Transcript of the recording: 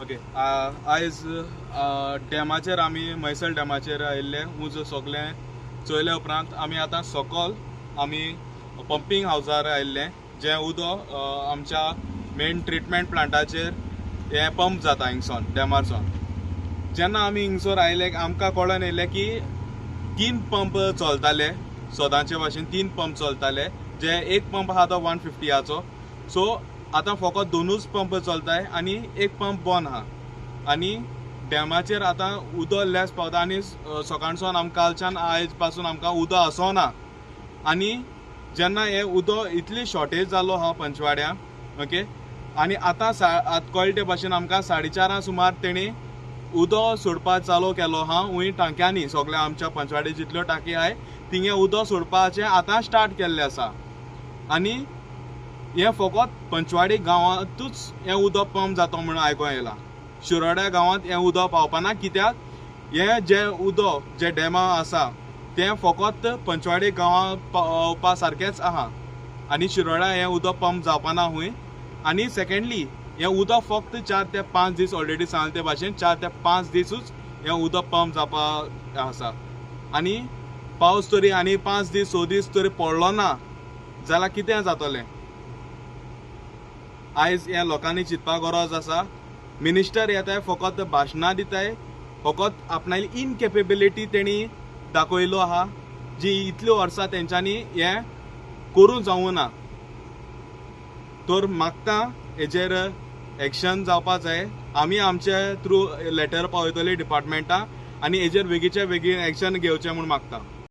Okay आयज डॅमाचेर आमी मैसर डॅमाचेर आयिल्ले उंच सगळें चोयले उपरांत आमी आतां सकयल आमी पंपींग हावजार आयिल्ले जें उदक आमच्या मेन ट्रिटमेंट प्लांटाचेर हें पंप जाता हिंगसोन डॅमारसून. जेन्ना आमी हिंगसर आयले आमकां कळोन येयलें की 3 पंप चलताले सदांचे भाशेन 3 पंप चलताले जे एक पंप आहा तो 150 सो आतां फकत 2च पंप चलताय आनी एक पंप बंद आहा आनी डॅमाचेर आतां उदक लेस पावता आनी सकाळच्यान आमकां कालच्यान आयज पासून आमकां उदक आसोना आनी जेन्ना हें उदक इतली शॉर्टेज जालो आहा पंचवाड्यां ओके आनी आतां कळटे भाशेन आमकां 4:30 सुमार तेणी उदक सोडपाक चालू केलो आहा हुंय टांक्यांनी सगळ्या आमच्या पंचवाडी जितल्यो टांकी आहाय थिंगे उदक सोडपाचें आतां स्टार्ट केल्लें आसा आनी हें फकत पंचवाडी गांवांतूच हें उदक पंप जाता म्हणून आयकूंक येयलां. शिरोड्या गांवांत हें उदक पावपाना कित्याक हें जें उदक जें डॅमा आसा तें फकत पंचवाडी गांवांत पावपा सारकेंच आहा आनी शिरोड्या हें उदक पंप जावपाना हुंय. आनी सेकेंडली हें उदक फक्त 4 ते 5 दीस ऑलरेडी सांगले ते भाशेन 4 ते 5 दिसूच हें उदक पंप जावपा आसा आनी पावस तरी आनी 5 दीस 6 दीस तरी पडलो ना जाल्यार कितें जातलें. आयज ह्या लोकांनी चिंतपाक गरज आसा. मिनिस्टर येताय फकत भाशणां दिताय फकत आपणाली इनकेपेबिलिटी तेणी दाखयलो आहा जी इतल्यो वर्सां तेंच्यांनी हें करूं जावूं ना. तर मागता हेजेर एक्शन जावपा जाय. आमी आमचे थ्रू लेटर पावयतले डिपार्टमेंटाक आनी हेजेर बेगीचे बेगीन एक्शन घेवचें म्हूण मागता.